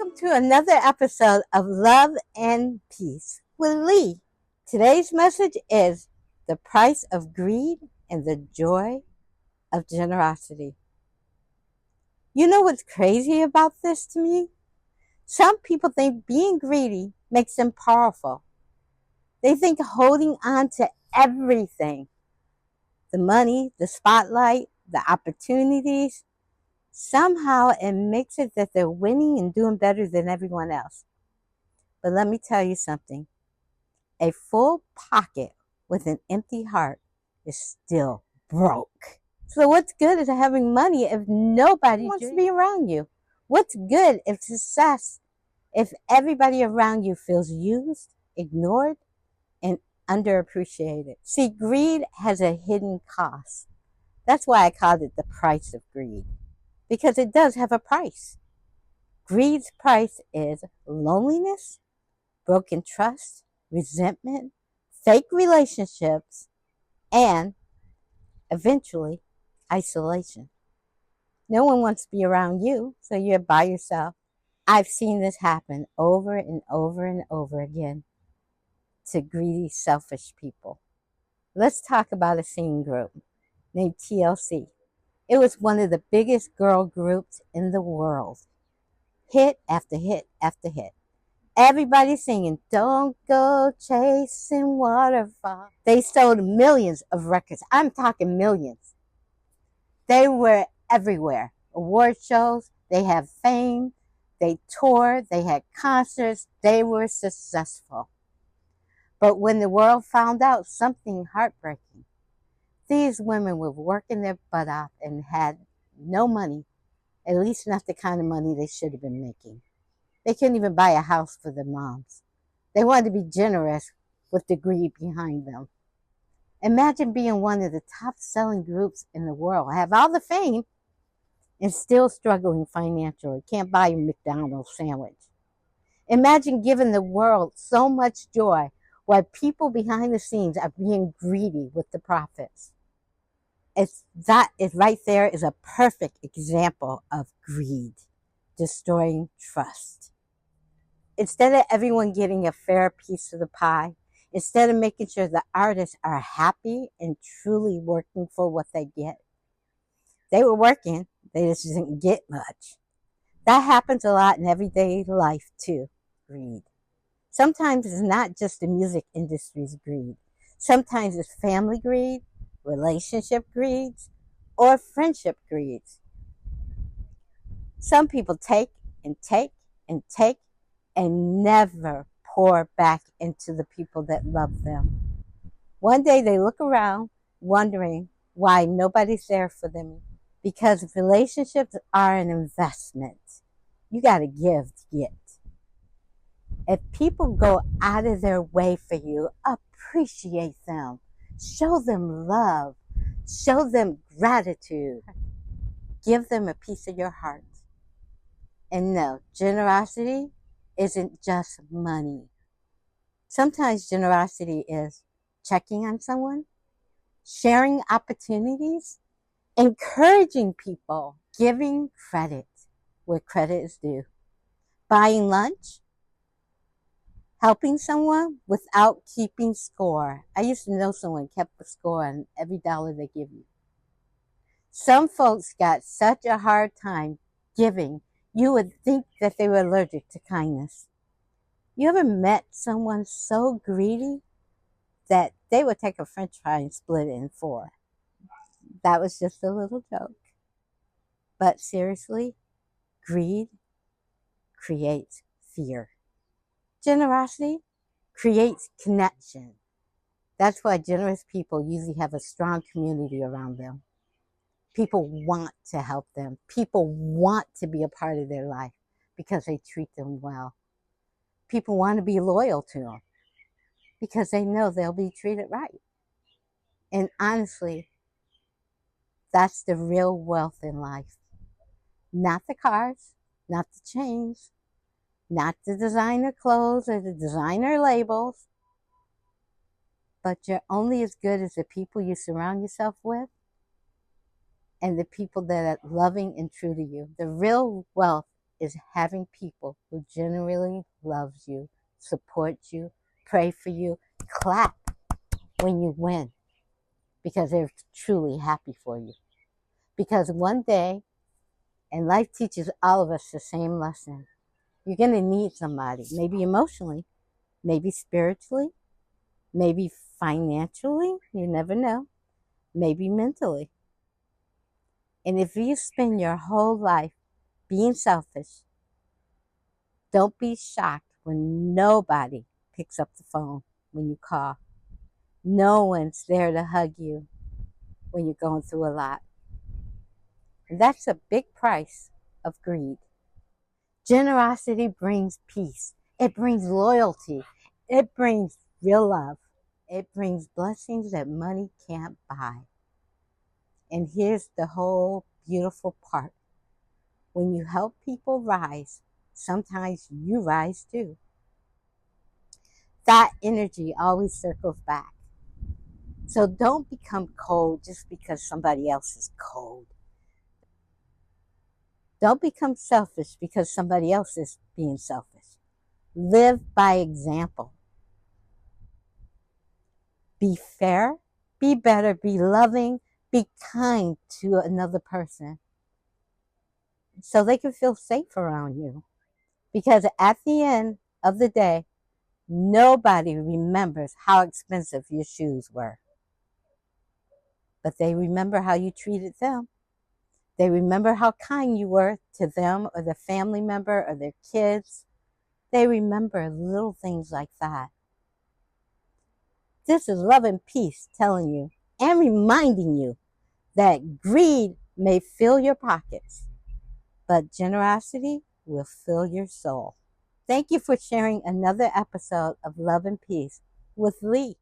Welcome to another episode of Love and Peace with Lee. Today's message is the price of greed and the joy of generosity. You know what's crazy about this to me? Some people think being greedy makes them powerful. They think holding on to everything, the money, the spotlight, the opportunities, somehow it makes it that they're winning and doing better than everyone else. But let me tell you something. A full pocket with an empty heart is still broke. So what's good is having money if nobody wants to be around you? What's good if success if everybody around you feels used, ignored, and underappreciated? See, greed has a hidden cost. That's why I called it the price of greed, because it does have a price. Greed's price is loneliness, broken trust, resentment, fake relationships, and eventually isolation. No one wants to be around you, so you're by yourself. I've seen this happen over and over and over again to greedy, selfish people. Let's talk about a singing group named TLC. It was one of the biggest girl groups in the world. Hit after hit after hit. Everybody singing, "Don't go chasing waterfalls." They sold millions of records. I'm talking millions. They were everywhere. Award shows, they had fame, they toured, they had concerts, they were successful. But when the world found out something heartbreaking, these women were working their butt off and had no money, at least not the kind of money they should have been making. They couldn't even buy a house for their moms. They wanted to be generous with the greed behind them. Imagine being one of the top selling groups in the world, have all the fame, and still struggling financially. Can't buy a McDonald's sandwich. Imagine giving the world so much joy while people behind the scenes are being greedy with the profits. That is right there is a perfect example of greed, destroying trust. Instead of everyone getting a fair piece of the pie, instead of making sure the artists are happy and truly working for what they get, they were working, they just didn't get much. That happens a lot in everyday life too, greed. Sometimes it's not just the music industry's greed. Sometimes it's family greed, relationship greeds, or friendship greeds. Some people take and take and take and never pour back into the people that love them. One day they look around wondering why nobody's there for them, because relationships are an investment. You got to give to get. If people go out of their way for you, appreciate them. Show them love. Show them gratitude. Give them a piece of your heart. And no, generosity isn't just money. Sometimes generosity is checking on someone, sharing opportunities, encouraging people, giving credit where credit is due, buying lunch, helping someone without keeping score. I used to know someone kept a score on every dollar they give you. Some folks got such a hard time giving, you would think that they were allergic to kindness. You ever met someone so greedy that they would take a french fry and split it in four? That was just a little joke. But seriously, greed creates fear. Generosity creates connection. That's why generous people usually have a strong community around them. People want to help them. People want to be a part of their life because they treat them well. People want to be loyal to them because they know they'll be treated right. And honestly, that's the real wealth in life. Not the cars, not the chains, not the designer clothes or the designer labels, but you're only as good as the people you surround yourself with and the people that are loving and true to you. The real wealth is having people who genuinely loves you, support you, pray for you, clap when you win because they're truly happy for you. Because one day, and life teaches all of us the same lesson, you're going to need somebody, maybe emotionally, maybe spiritually, maybe financially, you never know, maybe mentally. And if you spend your whole life being selfish, don't be shocked when nobody picks up the phone when you call. No one's there to hug you when you're going through a lot. And that's a big price of greed. Generosity brings peace. It brings loyalty. It brings real love. It brings blessings that money can't buy. And here's the whole beautiful part. When you help people rise, sometimes you rise too. That energy always circles back. So don't become cold just because somebody else is cold. Don't become selfish because somebody else is being selfish. Live by example. Be fair, be better, be loving, be kind to another person so they can feel safe around you. Because at the end of the day, nobody remembers how expensive your shoes were, but they remember how you treated them. They remember how kind you were to them or their family member or their kids. They remember little things like that. This is Love and Peace telling you and reminding you that greed may fill your pockets, but generosity will fill your soul. Thank you for sharing another episode of Love and Peace with Lee.